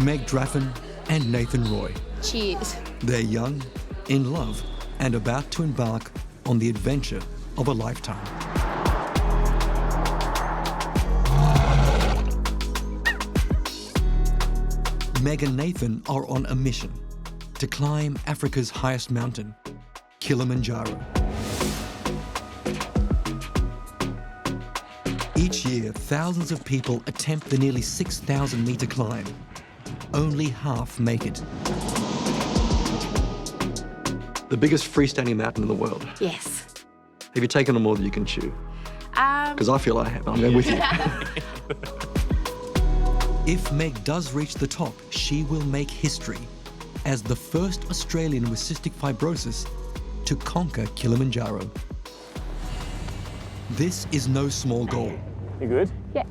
Meg Draffin and Nathan Roy. Cheers. They're young, in love, and about to embark on the adventure of a lifetime. Meg and Nathan are on a mission to climb Africa's highest mountain, Kilimanjaro. Each year, thousands of people attempt the nearly 6,000-metre climb. Only half make it. The biggest freestanding mountain in the world. Yes. Have you taken on more than you can chew? Because I feel I have. I'm going with you. If Meg does reach the top, she will make history as the first Australian with cystic fibrosis to conquer Kilimanjaro. This is no small goal. You good? Yeah.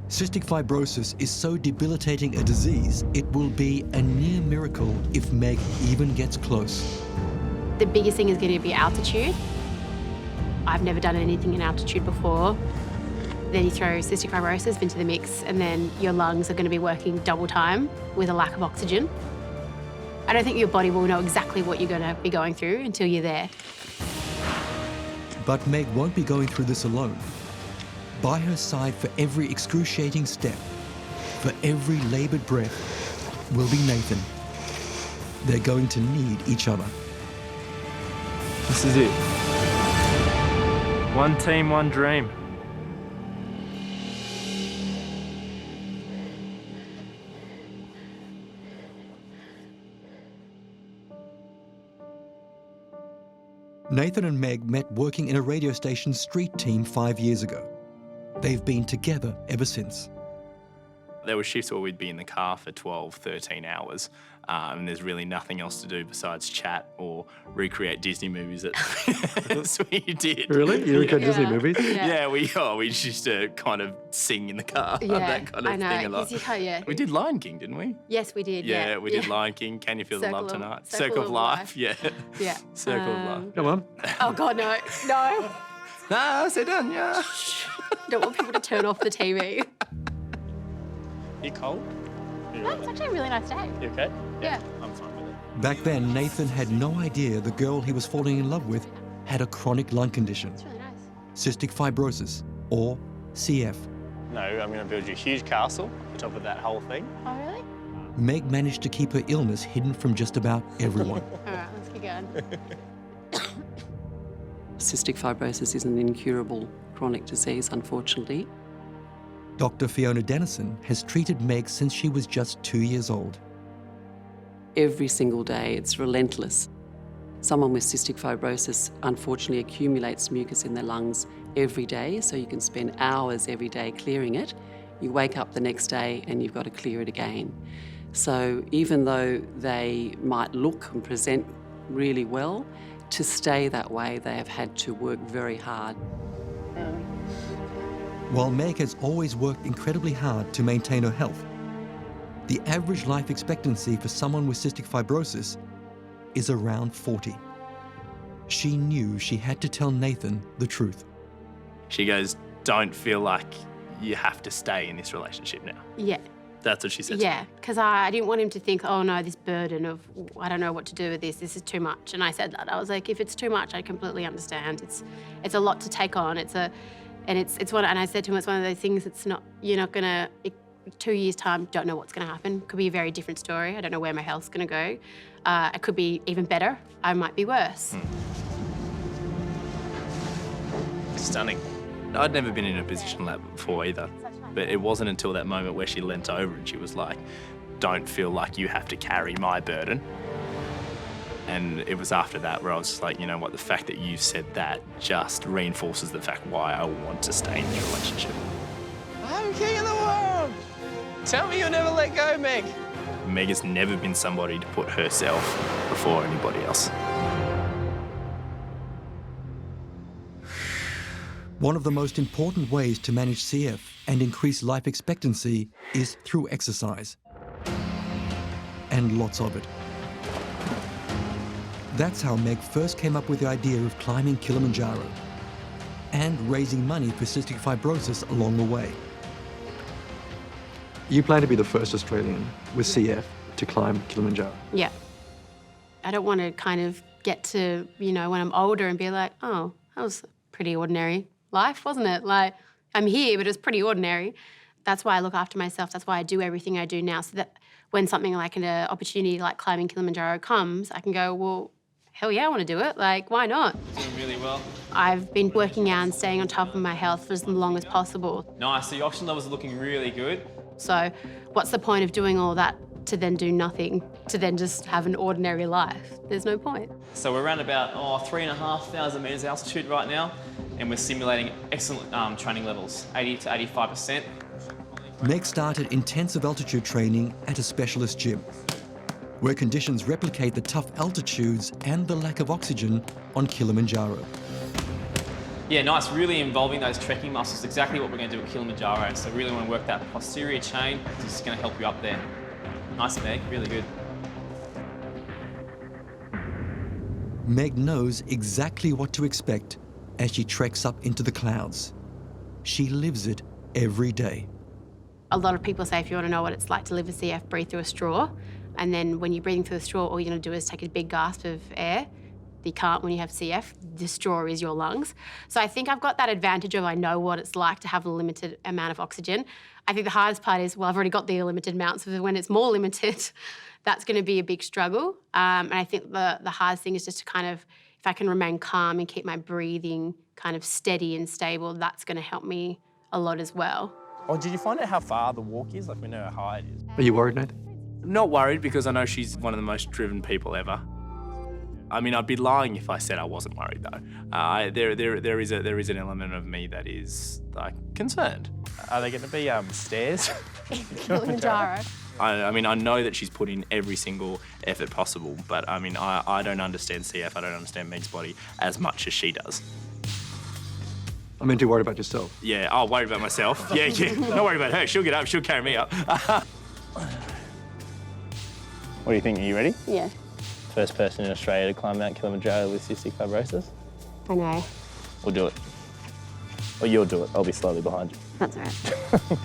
Cystic fibrosis is so debilitating a disease, it will be a near miracle if Meg even gets close. The biggest thing is going to be altitude. I've never done anything in altitude before. Then you throw cystic fibrosis into the mix, and then your lungs are going to be working double time with a lack of oxygen. I don't think your body will know exactly what you're going to be going through until you're there. But Meg won't be going through this alone. By her side for every excruciating step, for every laboured breath, will be Nathan. They're going to need each other. This is it. One team, one dream. Nathan and Meg met working in a radio station's street team 5 years ago. They've been together ever since. There were shifts where we'd be in the car for 12, 13 hours, and there's really nothing else to do besides chat or recreate Disney movies. That's what you did. Really? You recreate Disney movies? Yeah, we used to kind of sing in the car, that kind of thing a lot. We did Lion King, didn't we? Yes, we did. Yeah, we did Lion King. Can you feel the love tonight? Circle of Life. Yeah. Yeah. Circle of Life. Come on. Oh God, no, no. No, sit down, yeah. Don't want people to turn off the TV. You cold? No, it's actually a really nice day. You okay? Yeah. I'm fine with it. Back then, Nathan had no idea the girl he was falling in love with had a chronic lung condition, It's really nice. cystic fibrosis, or CF. No, I'm going to build you a huge castle on top of that whole thing. Oh, really? Meg managed to keep her illness hidden from just about everyone. All right, let's keep going. Cystic fibrosis is an incurable chronic disease, unfortunately. Dr. Fiona Dennison has treated Meg since she was just 2 years old. Every single day, it's relentless. Someone with cystic fibrosis unfortunately accumulates mucus in their lungs every day, so you can spend hours every day clearing it. You wake up the next day and you've got to clear it again. So even though they might look and present really well, to stay that way, they have had to work very hard. While Meg has always worked incredibly hard to maintain her health, the average life expectancy for someone with cystic fibrosis is around 40. She knew she had to tell Nathan the truth. She goes, don't feel like you have to stay in this relationship now. Yeah. That's what she said. Yeah, because I didn't want him to think, oh no, this burden of, I don't know what to do with this is too much. And I said that. I was like, if it's too much, I completely understand. It's a lot to take on. And I said to him, it's one of those things that's not, you're not gonna, 2 years time, don't know what's gonna happen. Could be a very different story. I don't know where my health's gonna go. It could be even better. I might be worse. Stunning. I'd never been in a position like that before either. But it wasn't until that moment where she leant over and she was like, don't feel like you have to carry my burden. And it was after that where I was just like, you know what, the fact that you said that just reinforces the fact why I want to stay in this relationship. I'm king of the world! Tell me you'll never let go, Meg. Meg has never been somebody to put herself before anybody else. One of the most important ways to manage CF and increase life expectancy is through exercise. And lots of it. That's how Meg first came up with the idea of climbing Kilimanjaro and raising money for cystic fibrosis along the way. You plan to be the first Australian with CF to climb Kilimanjaro. Yeah. I don't want to kind of get to, you know, when I'm older and be like, oh, that was a pretty ordinary life, wasn't it? Like, I'm here, but it was pretty ordinary. That's why I look after myself. That's why I do everything I do now, so that when something like an opportunity like climbing Kilimanjaro comes, I can go, well, hell yeah, I want to do it. Like, why not? Doing really well. I've been working out and staying on top of my health for as long as possible. Nice, so your oxygen levels are looking really good. So what's the point of doing all that to then do nothing, to then just have an ordinary life? There's no point. So we're around about 3,500 metres altitude right now, and we're simulating excellent training levels, 80 to 85%. Meg started intensive altitude training at a specialist gym, where conditions replicate the tough altitudes and the lack of oxygen on Kilimanjaro. Yeah, nice, really involving those trekking muscles, exactly what we're going to do at Kilimanjaro. So really want to work that posterior chain, it's just going to help you up there. Nice, Meg, really good. Meg knows exactly what to expect as she treks up into the clouds. She lives it every day. A lot of people say if you want to know what it's like to live with CF, breathe through a straw. And then when you're breathing through a straw, all you're going to do is take a big gasp of air. You can't when you have CF. The straw is your lungs. So I think I've got that advantage of I know what it's like to have a limited amount of oxygen. I think the hardest part is, well, I've already got the limited amount, so when it's more limited, that's going to be a big struggle. And I think the hardest thing is just to kind of, if I can remain calm and keep my breathing kind of steady and stable, that's going to help me a lot as well. Oh, did you find out how far the walk is? Like, we know how high it is. Are you worried, Nathan? Not worried, because I know she's one of the most driven people ever. I mean, I'd be lying if I said I wasn't worried, though. There is an element of me that is, like, concerned. Are there going to be stairs? Kilimanjaro. I mean, I know that she's put in every single effort possible, but I mean, I don't understand CF, I don't understand Meg's body as much as she does. I mean, too worried about yourself. Yeah, I'll worry about myself. Yeah, not worry about her. She'll get up, she'll carry me up. What do you think? Are you ready? Yeah, First person in Australia to climb Mt Kilimanjaro with cystic fibrosis? I know. We'll do it. Or you'll do it. I'll be slowly behind you. That's all right.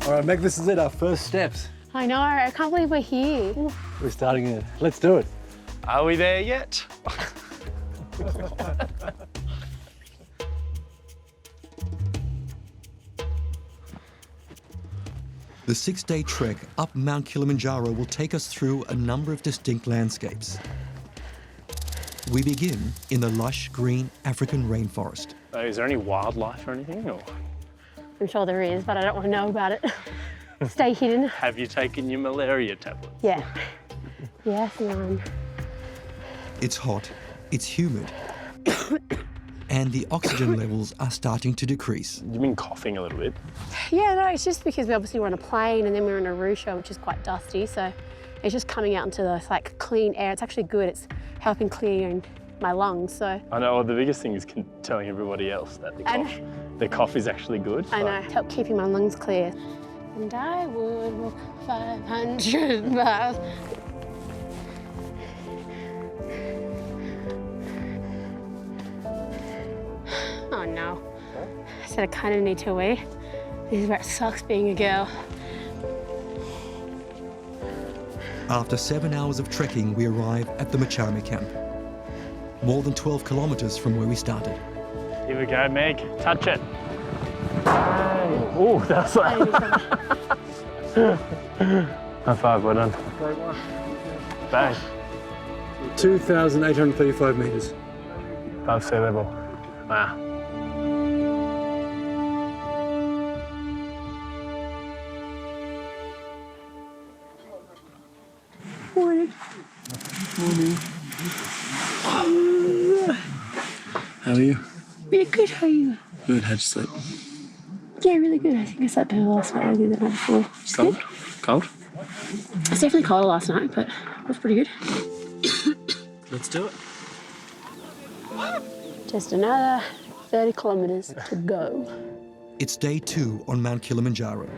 All right, Meg, this is it, our first steps. I know, I can't believe we're here. We're starting it. Let's do it. Are we there yet? The 6-day trek up Mount Kilimanjaro will take us through a number of distinct landscapes. We begin in the lush green African rainforest. Is there any wildlife or anything? Or I'm sure there is, but I don't want to know about it. Stay hidden. have you taken your malaria tablets? Yeah. Yes, Mum. It's hot, it's humid, and the oxygen levels are starting to decrease. You've been coughing a little bit. Yeah, no, it's just because we obviously were on a plane and then we were in Arusha, which is quite dusty, so it's just coming out into this like clean air. It's actually good. It's helping clear my lungs, so. I know, well, the biggest thing is telling everybody else that the cough is actually good. I know, help keeping my lungs clear. And I would walk 500 miles. Oh no. I said I kind of need to wee. This is where it sucks being a girl. After 7 hours of trekking, we arrive at the Machame camp, more than 12 kilometers from where we started. Here we go, Meg. Touch it. Oh, that's like... High five, well done. Bang. 2,835 metres. Above sea level. Wow. How are you? Yeah, good, how are you? Good, how'd you sleep? Yeah, really good. I think I slept better last night than I did the night before. Cold? Cold? It's definitely colder last night, but it was pretty good. Let's do it. Just another 30 kilometres to go. It's day 2 on Mt Kilimanjaro,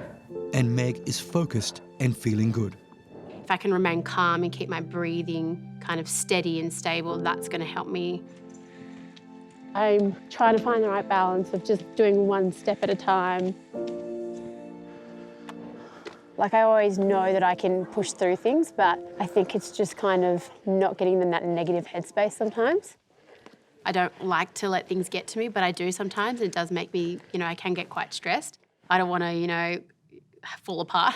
and Meg is focused and feeling good. If I can remain calm and keep my breathing kind of steady and stable, that's going to help me. I'm trying to find the right balance of just doing one step at a time. Like, I always know that I can push through things, but I think it's just kind of not getting in that negative headspace sometimes. I don't like to let things get to me, but I do sometimes. It does make me, I can get quite stressed. I don't want to, fall apart.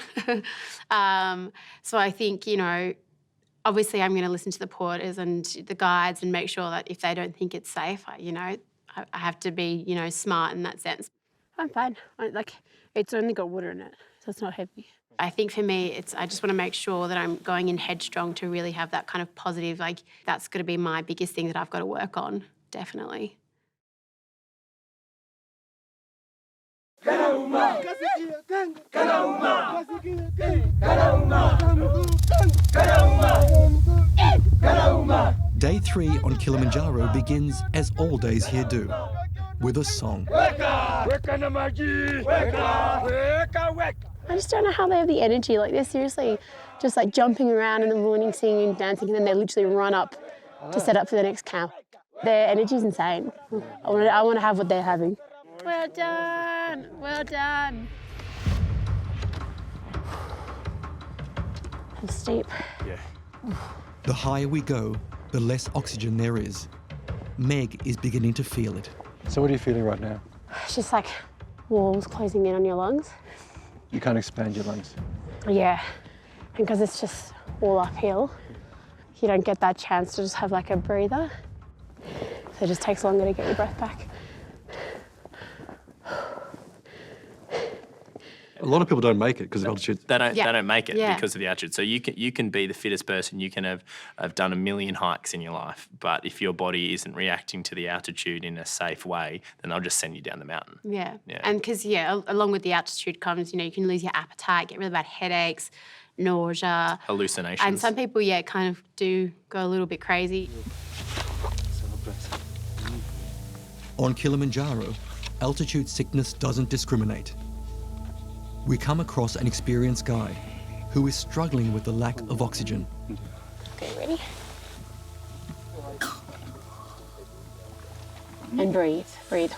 So I think, obviously I'm going to listen to the porters and the guides and make sure that if they don't think it's safe, I have to be, smart in that sense. I'm fine. It's only got water in it, so it's not heavy. I think for me, I just want to make sure that I'm going in headstrong to really have that kind of positive, that's going to be my biggest thing that I've got to work on, definitely. Day 3 on Kilimanjaro begins as all days here do, with a song. I just don't know how they have the energy. They're seriously just jumping around in the morning, singing and dancing, and then they literally run up to set up for the next camp. Their energy's insane. I want to have what they're having. Well done, well done. It's steep. Yeah. The higher we go, the less oxygen there is. Meg is beginning to feel it. So what are you feeling right now? It's just like walls closing in on your lungs. You can't expand your lungs. Yeah, because it's just all uphill. You don't get that chance to just have a breather. So it just takes longer to get your breath back. A lot of people don't make it because of altitude. They don't make it Yeah. because of the altitude. So you can be the fittest person. You can have done 1 million hikes in your life, but if your body isn't reacting to the altitude in a safe way, then they'll just send you down the mountain. Yeah. Yeah. And because, along with the altitude comes, you can lose your appetite, get really bad headaches, nausea. Hallucinations. And some people, kind of do go a little bit crazy. On Kilimanjaro, altitude sickness doesn't discriminate. We come across an experienced guide who is struggling with the lack of oxygen. Okay, ready? And breathe, breathe.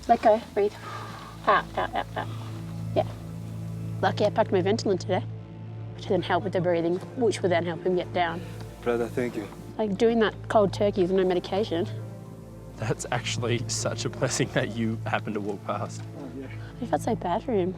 Let go, breathe. Out. Yeah. Lucky I packed my Ventolin today, which then helped with the breathing, which will then help him get down. Brother, thank you. Doing that cold turkey with no medication. That's actually such a blessing that you happen to walk past. What if that's so bad for him?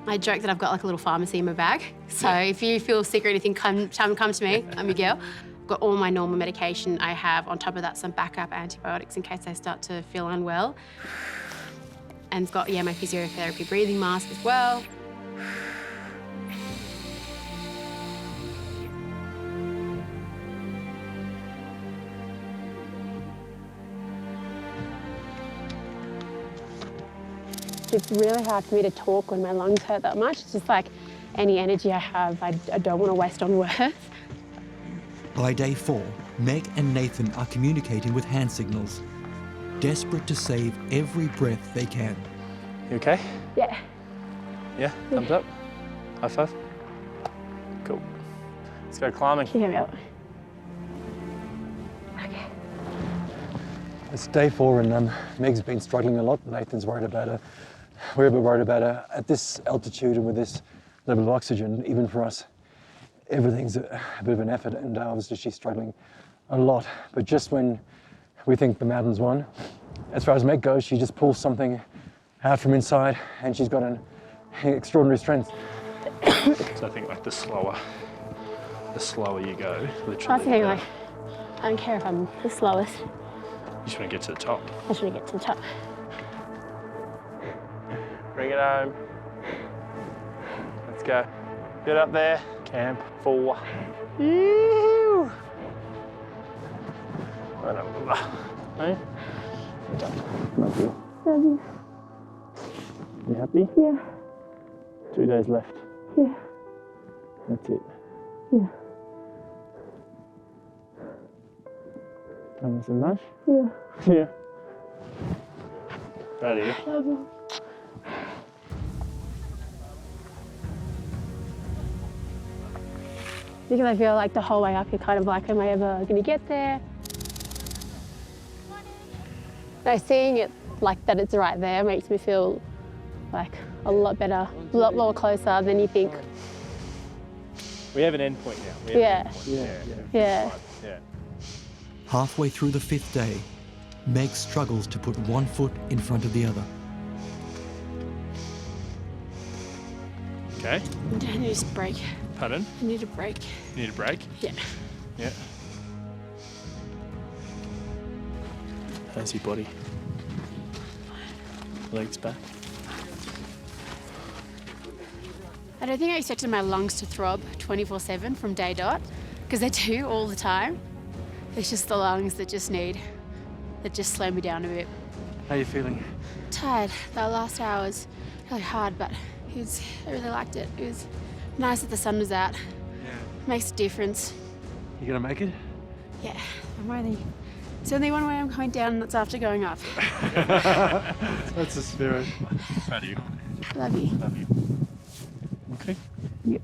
I joke that I've got a little pharmacy in my bag. So if you feel sick or anything, come to me. I'm your girl. I've got all my normal medication. I have, on top of that, some backup antibiotics in case I start to feel unwell. And it's got, my physiotherapy breathing mask as well. It's really hard for me to talk when my lungs hurt that much. It's just any energy I have, I don't want to waste on words. By day 4, Meg and Nathan are communicating with hand signals, desperate to save every breath they can. You okay? Yeah. Yeah, thumbs up. High five. Cool. Let's go climbing. Can you hear me out? Okay. It's day 4 and Meg's been struggling a lot. Nathan's worried about her. We're a bit worried about her. At this altitude and with this level of oxygen, even for us, everything's a bit of an effort, and obviously she's struggling a lot. But just when we think the mountain's won, as far as Meg goes, she just pulls something out from inside and she's got an extraordinary strength. So I think the slower you go, literally. I think I don't care if I'm the slowest. You just want to get to the top. I just want to get to the top. Bring it home. Let's go. Get up there. Camp 4. Woo! Hey? Love you. Love you. You happy? Yeah. 2 days left. Yeah. That's it. Yeah. Having some lunch? Yeah. Yeah. Proud of you. Love you. Because I feel like the whole way up, you're kind of like, am I ever going to get there? No, seeing it like that it's right there makes me feel like a lot better, a lot more closer than you think. We have an end point now. We have Yeah. an end point. Yeah. Yeah. Halfway through the 5th day, Meg struggles to put one foot in front of the other. Okay. I need a break. Pardon? I need a break. You need a break? Yeah. Yeah. How's your body? Legs back? I don't think I expected my lungs to throb 24/7 from day dot, because they do all the time. It's just the lungs that just slow me down a bit. How are you feeling? Tired. That last hour was really hard, but I really liked it. It was nice that the sun was out. Yeah. Makes a difference. You gonna make it? Yeah, it's only one way I'm going down, and that's after going up. That's the spirit. Proud of you. Love you. Love you. Okay. Yep.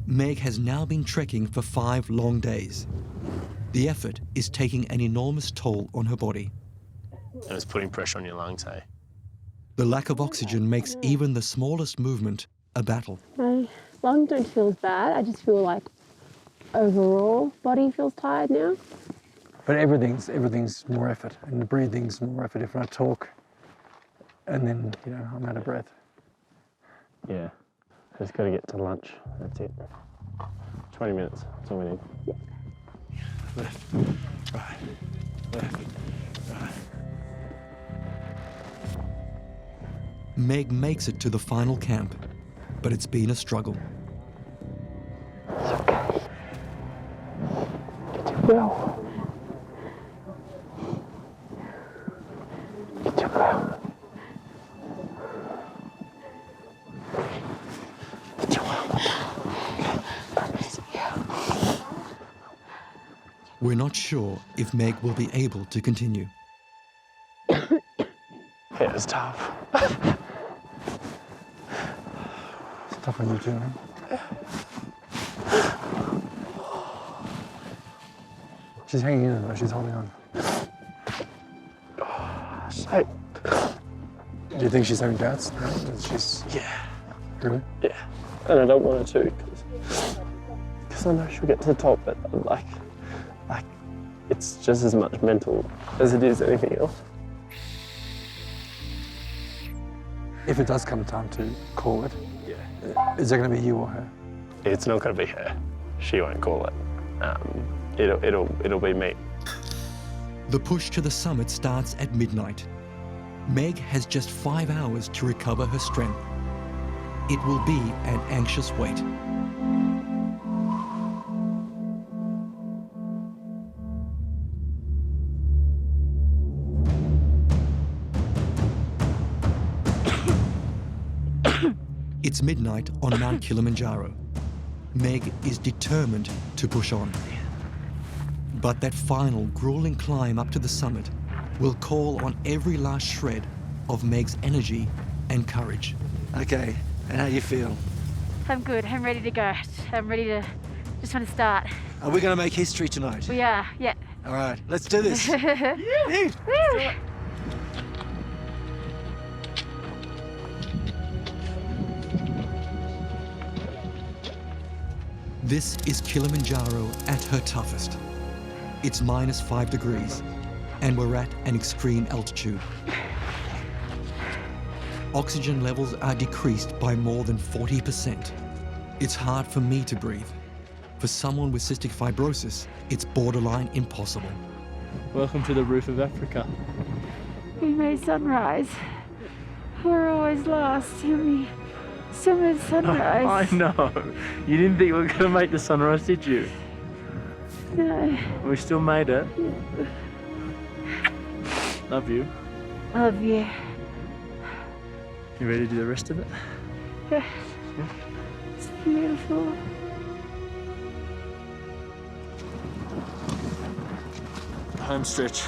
Meg has now been trekking for 5 long days. The effort is taking an enormous toll on her body. And it's putting pressure on your lungs, hey? The lack of oxygen makes even the smallest movement a battle. My lungs don't feel as bad. I just feel like overall body feels tired now. But everything's more effort, and the breathing's more effort. If I talk, and then I'm out of breath. Yeah. Just got to get to lunch. That's it. 20 minutes. That's all we need. Left, right, left, right. Meg makes it to the final camp, but it's been a struggle. It's okay. You do well. You do well. You do well. We're not sure if Meg will be able to continue. Yeah, it's tough. It's tough on you too, huh? She's hanging in though, she's holding on. So, Do you think she's having doubts? No? That she's... yeah. Really? Yeah. And I don't want her to, because I know she'll get to the top, but like, it's just as much mental as it is anything else. If it does come time to call it, Yeah. is it going to be you or her? It's not going to be her. She won't call it. It'll be me. The push to the summit starts at midnight. Meg has just 5 hours to recover her strength. It will be an anxious wait. It's midnight on Mt Kilimanjaro. Meg is determined to push on. But that final grueling climb up to the summit will call on every last shred of Meg's energy and courage. Okay, and how you feel? I'm good. I'm ready to go. I'm ready to just want to start. Are we going to make history tonight? We are, yeah. All right, let's do this. This is Kilimanjaro at her toughest. It's -5 degrees, and we're at an extreme altitude. Oxygen levels are decreased by more than 40%. It's hard for me to breathe. For someone with cystic fibrosis, it's borderline impossible. Welcome to the roof of Africa. We made sunrise. We're always lost. We summer sunrise. I know. You didn't think we were going to make the sunrise, did you? No. We still made it. Love you. Love you. You ready to do the rest of it? Yeah. It's beautiful. home stretch.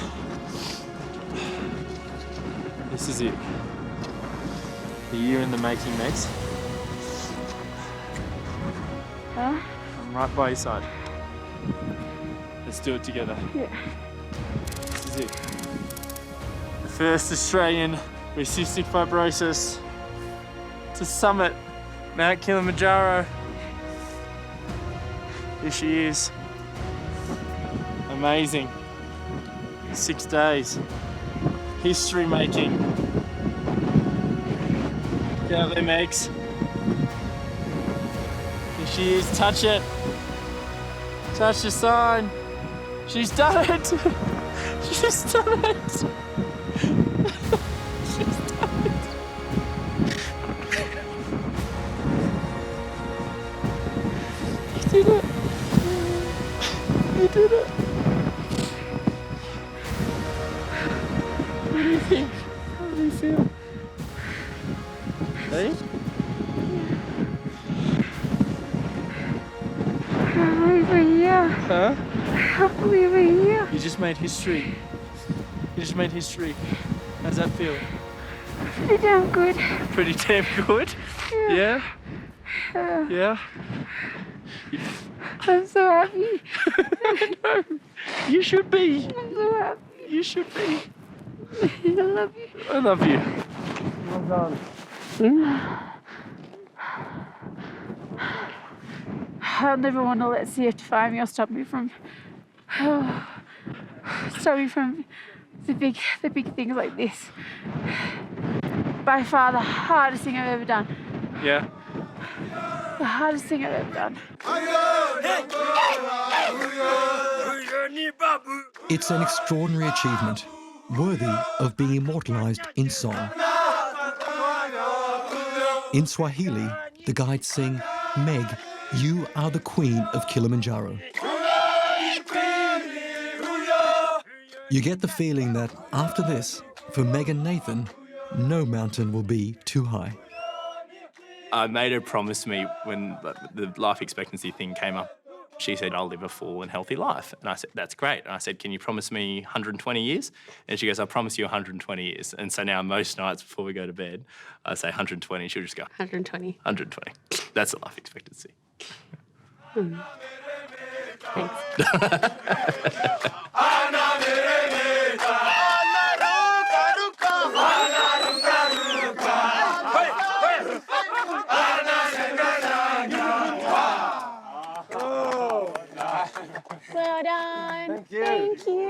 This is it. The year in the making, Megs. Huh? I'm right by your side. Let's do it together. Yeah. This is it. The first Australian with cystic fibrosis to summit Mt Kilimanjaro. Here she is. Amazing. 6 days. History making. Get out there, Megs. Here she is. Touch it. Touch the sign. She's done it. She's done it. She's done it. You did it. You did it. What do you think? How do you feel? Hey? I can't believe we're here. Huh? I can't believe we're here. You just made history. You just made history. How's that feel? Pretty damn good. Pretty damn good? Yeah? Yeah? I'm so happy. No, you should be. I'm so happy. You should be. I love you. I love you. Well done. I'll never want to let defy me or stop me from the big things like this. By far the hardest thing I've ever done. Yeah? The hardest thing I've ever done. It's an extraordinary achievement, worthy of being immortalized in song. In Swahili, the guides sing, "Meg, you are the queen of Kilimanjaro." You get the feeling that after this, for Meg and Nathan, no mountain will be too high. I made her promise me when the life expectancy thing came up. She said, I'll live a full and healthy life. And I said, that's great. And I said, can you promise me 120 years? And she goes, I promise you 120 years. And so now most nights before we go to bed, I say 120. She'll just go, 120. 120. That's the life expectancy. Thanks. Well done. Thank you.